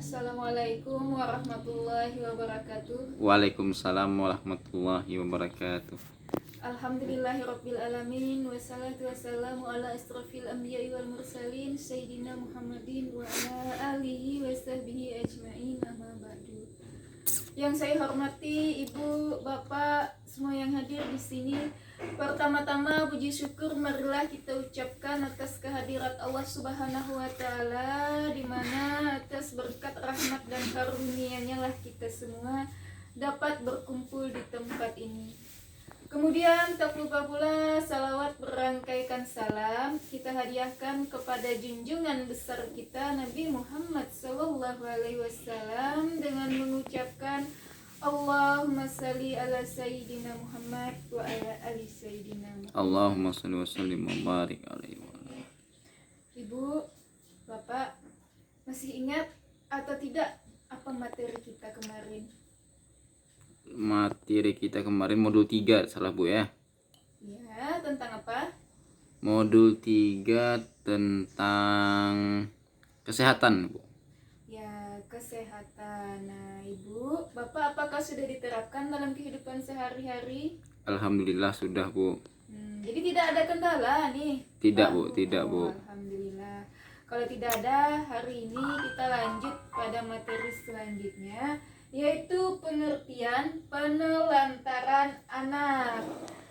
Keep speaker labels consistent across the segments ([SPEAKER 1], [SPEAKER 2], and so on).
[SPEAKER 1] Assalamualaikum warahmatullahi wabarakatuh.
[SPEAKER 2] Waalaikumsalam warahmatullahi wabarakatuh.
[SPEAKER 1] Alhamdulillahirabbil alamin wassalatu wassalamu ala asrofil anbiya'i wal mursalin sayyidina Muhammadin wa ala alihi wasahbihi ajmain, amma ba'du. Yang saya hormati Ibu, Bapak, semua yang hadir di sini. Pertama-tama puji syukur marilah kita ucapkan atas kehadirat Allah Subhanahu wa taala, di mana atas berkat rahmat dan karunia-Nya lah kita semua dapat berkumpul di tempat ini. Kemudian tak lupa pula salawat berangkaikan salam kita hadiahkan kepada junjungan besar kita Nabi Muhammad SAW dengan mengucapkan Allahumma salli ala Sayyidina Muhammad wa ala ali Sayyidina Muhammad.
[SPEAKER 2] Allahumma shalli wa sallim wa barik alaihi wa ala.
[SPEAKER 1] Ibu, Bapak, masih ingat atau tidak apa materi kita kemarin?
[SPEAKER 2] Materi kita kemarin modul 3 salah Bu ya.
[SPEAKER 1] Ya, tentang apa?
[SPEAKER 2] Modul 3 tentang kesehatan Bu.
[SPEAKER 1] Ya, kesehatan. Nah, Ibu, Bapak, apakah sudah diterapkan dalam kehidupan sehari-hari?
[SPEAKER 2] Alhamdulillah sudah Bu.
[SPEAKER 1] Jadi tidak ada kendala nih?
[SPEAKER 2] Tidak Bu, tidak Bu.
[SPEAKER 1] Alhamdulillah. Kalau tidak ada, hari ini kita lanjut pada materi selanjutnya, yaitu pengertian penelantaran anak.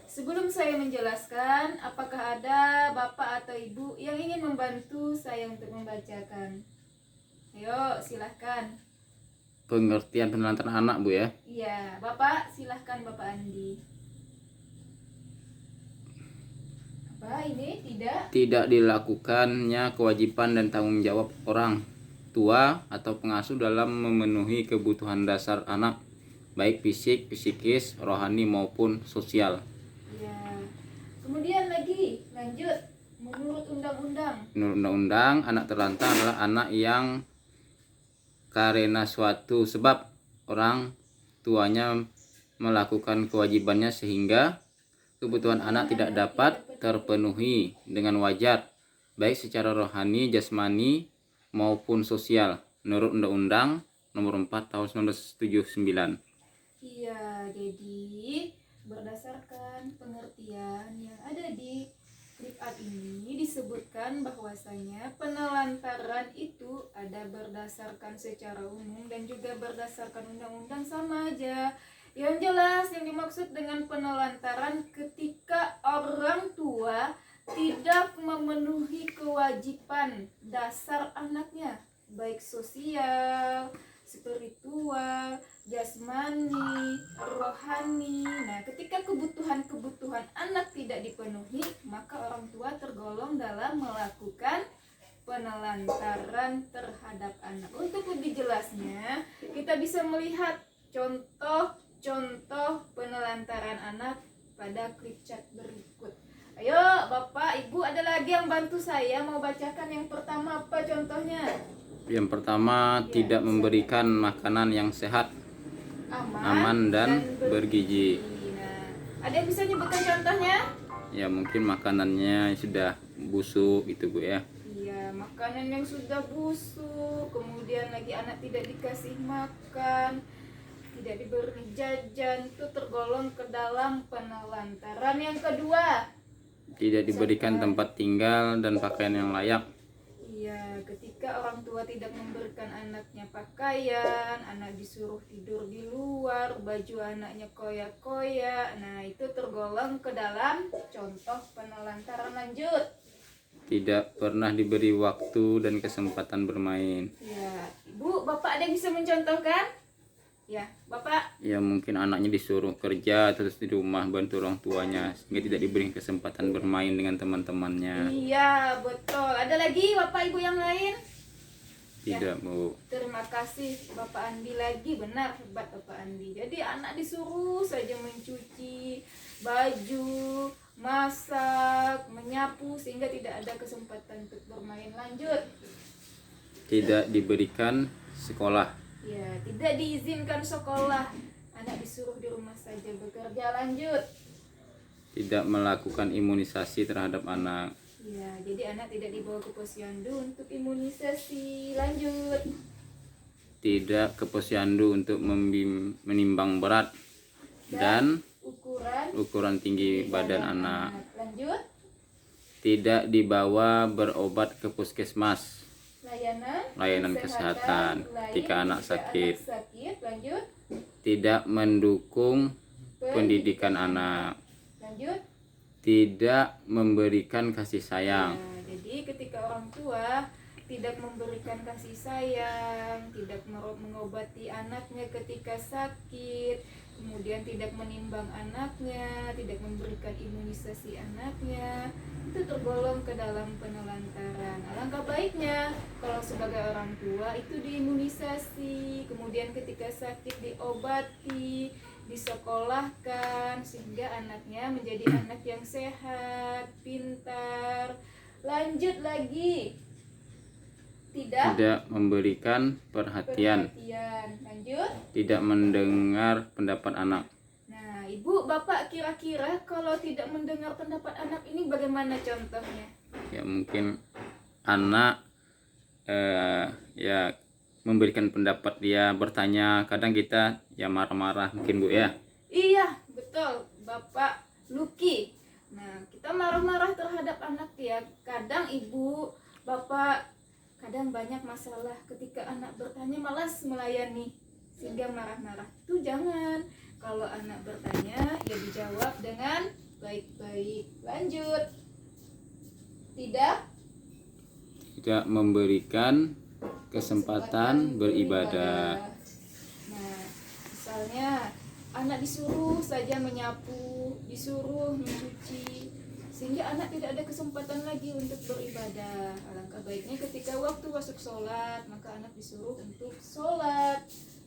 [SPEAKER 1] Sebelum saya menjelaskan, apakah ada Bapak atau Ibu yang ingin membantu saya untuk membacakan? Ayo, silahkan.
[SPEAKER 2] Pengertian penelantaran anak Bu ya.
[SPEAKER 1] Iya, Bapak, silahkan Bapak Andi. Apa ini?
[SPEAKER 2] Tidak dilakukannya kewajiban dan tanggung jawab orang tua atau pengasuh dalam memenuhi kebutuhan dasar anak, baik fisik, psikis, rohani maupun sosial.
[SPEAKER 1] Ya. Kemudian lagi, lanjut. Menurut undang-undang.
[SPEAKER 2] Menurut undang-undang, anak terlantar adalah anak yang karena suatu sebab orang tuanya melakukan kewajibannya sehingga kebutuhan anak tidak dapat terpenuhi dengan wajar, baik secara rohani, jasmani maupun sosial, menurut Undang-Undang Nomor 4 Tahun 1979.
[SPEAKER 1] Iya, jadi berdasarkan pengertian yang ada di klip art ini disebutkan bahwasanya penelantaran itu ada berdasarkan secara umum dan juga berdasarkan undang-undang, sama aja. Yang jelas yang dimaksud dengan penelantaran ketika orang tua tidak memenuhi kewajiban dasar anaknya, baik sosial, spiritual, jasmani, rohani. Nah, ketika kebutuhan-kebutuhan anak tidak dipenuhi, maka orang tua tergolong dalam melakukan penelantaran terhadap anak. Untuk lebih jelasnya, kita bisa melihat contoh penelantaran anak pada klip chat berikut. Ayo Bapak, Ibu, ada lagi yang bantu saya mau bacakan. Yang pertama apa contohnya?
[SPEAKER 2] Yang pertama, tidak memberikan makanan yang sehat, aman dan bergizi.
[SPEAKER 1] Nah, ada yang bisa nyebutkan contohnya?
[SPEAKER 2] Ya mungkin makanannya sudah busuk gitu Bu ya.
[SPEAKER 1] Iya, makanan yang sudah busuk, kemudian lagi anak tidak dikasih makan, tidak diberi jajan, itu tergolong ke dalam penelantaran. Yang kedua,
[SPEAKER 2] tidak diberikan tempat tinggal dan pakaian yang layak.
[SPEAKER 1] iya, ketika orang tua tidak memberikan anaknya pakaian, anak disuruh tidur di luar, baju anaknya koyak-koyak, nah itu tergolong ke dalam contoh penelantaran. Lanjut.
[SPEAKER 2] Tidak pernah diberi waktu dan kesempatan bermain.
[SPEAKER 1] Ya, Ibu, Bapak ada yang bisa mencontohkan? Ya, Bapak.
[SPEAKER 2] Ya mungkin anaknya disuruh kerja terus di rumah bantu orang tuanya sehingga tidak diberi kesempatan bermain dengan teman-temannya.
[SPEAKER 1] Iya, betul. Ada lagi Bapak Ibu yang lain?
[SPEAKER 2] Tidak Bu.
[SPEAKER 1] Terima kasih Bapak Andi lagi, benar hebat Bapak Andi. Jadi anak disuruh saja mencuci baju, masak, menyapu sehingga tidak ada kesempatan untuk bermain. Lanjut.
[SPEAKER 2] Tidak diberikan sekolah.
[SPEAKER 1] Ya, tidak diizinkan sekolah. Anak disuruh di rumah saja bekerja. Lanjut.
[SPEAKER 2] Tidak melakukan imunisasi terhadap anak.
[SPEAKER 1] Ya, jadi anak tidak dibawa ke posyandu untuk imunisasi. Lanjut.
[SPEAKER 2] tidak ke posyandu untuk menimbang berat dan ukuran tinggi badan anak.
[SPEAKER 1] Lanjut.
[SPEAKER 2] Tidak dibawa berobat ke puskesmas, layanan kesehatan ketika anak sakit.
[SPEAKER 1] Lanjut.
[SPEAKER 2] Tidak mendukung pendidikan anak.
[SPEAKER 1] Lanjut.
[SPEAKER 2] Tidak memberikan kasih sayang.
[SPEAKER 1] Nah, jadi ketika orang tua tidak memberikan kasih sayang, tidak mengobati anaknya ketika sakit, kemudian tidak menimbang anaknya, tidak memberikan imunisasi anaknya, itu tergolong ke dalam penelantaran. Alangkah baiknya kalau sebagai orang tua itu diimunisasi, kemudian ketika sakit diobati, disekolahkan, sehingga anaknya menjadi anak yang sehat, pintar. Lanjut lagi. Tidak
[SPEAKER 2] memberikan perhatian.
[SPEAKER 1] Lanjut.
[SPEAKER 2] Tidak mendengar pendapat anak.
[SPEAKER 1] Nah, ibu, bapak kira-kira kalau tidak mendengar pendapat anak ini bagaimana contohnya?
[SPEAKER 2] Ya mungkin anak ya memberikan pendapat, dia bertanya, kadang kita ya marah-marah mungkin Bu ya.
[SPEAKER 1] Iya, betul, Bapak Lucky. Nah, kita marah-marah terhadap anak ya. Kadang ibu, bapak, kadang banyak masalah ketika anak bertanya malas melayani sehingga marah-marah. Itu jangan. Kalau anak bertanya ya dijawab dengan baik-baik. Lanjut. Tidak
[SPEAKER 2] memberikan kesempatan beribadah.
[SPEAKER 1] Nah, misalnya anak disuruh saja menyapu, disuruh mencuci, sehingga anak tidak ada kesempatan lagi untuk beribadah. Alangkah baiknya ketika waktu masuk sholat, maka anak disuruh untuk sholat.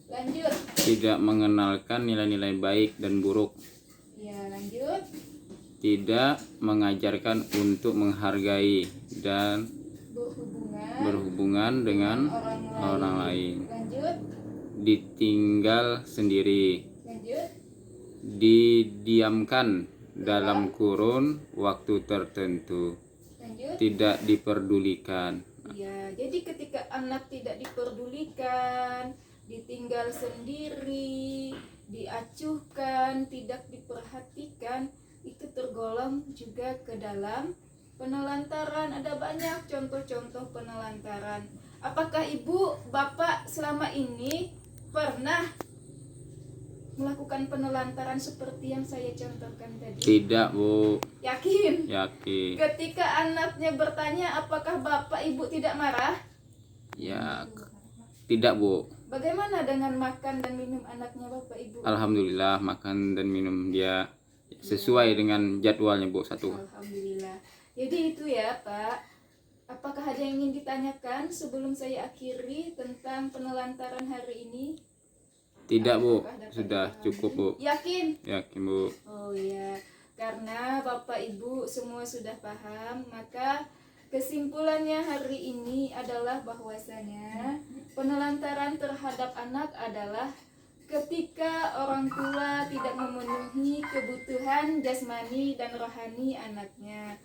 [SPEAKER 1] Lanjut.
[SPEAKER 2] Tidak mengenalkan nilai-nilai baik dan buruk.
[SPEAKER 1] Ya, lanjut.
[SPEAKER 2] Tidak mengajarkan untuk menghargai dan berhubungan dengan orang lain.
[SPEAKER 1] Lanjut.
[SPEAKER 2] Ditinggal sendiri.
[SPEAKER 1] Lanjut.
[SPEAKER 2] Didiamkan dalam kurun waktu tertentu.
[SPEAKER 1] Lanjut.
[SPEAKER 2] Tidak diperdulikan.
[SPEAKER 1] Ya, jadi ketika anak tidak diperdulikan, ditinggal sendiri, diacuhkan, tidak diperhatikan, itu tergolong juga ke dalam penelantaran. Ada banyak contoh-contoh penelantaran. Apakah ibu, bapak selama ini pernah melakukan penelantaran seperti yang saya contohkan tadi?
[SPEAKER 2] Tidak, Bu.
[SPEAKER 1] Yakin?
[SPEAKER 2] Yakin.
[SPEAKER 1] Ketika anaknya bertanya apakah bapak ibu tidak marah?
[SPEAKER 2] Ya, tidak, Bu.
[SPEAKER 1] Bagaimana dengan makan dan minum anaknya bapak ibu?
[SPEAKER 2] Alhamdulillah, makan dan minum dia sesuai dengan jadwalnya, Bu. Satu.
[SPEAKER 1] Alhamdulillah. Jadi itu ya Pak. Apakah ada yang ingin ditanyakan sebelum saya akhiri tentang penelantaran hari ini?
[SPEAKER 2] Tidak, Bu. Sudah cukup, Bu.
[SPEAKER 1] Yakin?
[SPEAKER 2] Yakin, Bu.
[SPEAKER 1] Oh iya. Karena Bapak Ibu semua sudah paham, maka kesimpulannya hari ini adalah bahwasanya penelantaran terhadap anak adalah ketika orang tua tidak memenuhi kebutuhan jasmani dan rohani anaknya.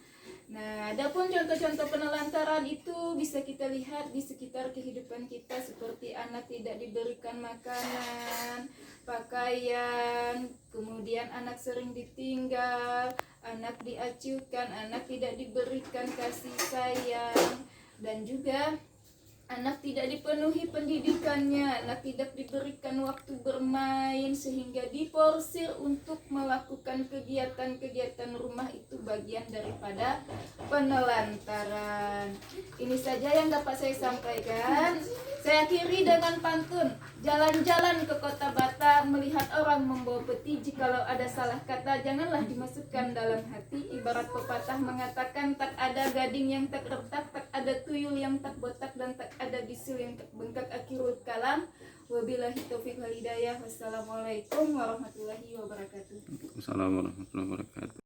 [SPEAKER 1] Nah, adapun contoh-contoh penelantaran itu bisa kita lihat di sekitar kehidupan kita, seperti anak tidak diberikan makanan, pakaian, kemudian anak sering ditinggal, anak diacuhkan, anak tidak diberikan kasih sayang, dan juga anak tidak dipenuhi pendidikannya, anak tidak diberikan waktu bermain sehingga diporsir untuk melakukan kegiatan-kegiatan rumah. Itu bagian daripada penelantaran. Ini saja yang dapat saya sampaikan. Saya akhiri dengan pantun. Jalan-jalan ke kota Batam, melihat orang membawa peti, jikalau ada salah kata janganlah dimasukkan dalam hati. Ibarat pepatah mengatakan, tak ada gading yang tak retak, tak ada tuyul yang tak botak, dan tak ada bisul yang tak bengkak. Akhirul kalam. Wabillahi taufiq wal hidayah. Wassalamualaikum warahmatullahi wabarakatuh.
[SPEAKER 2] Assalamualaikum warahmatullahi wabarakatuh.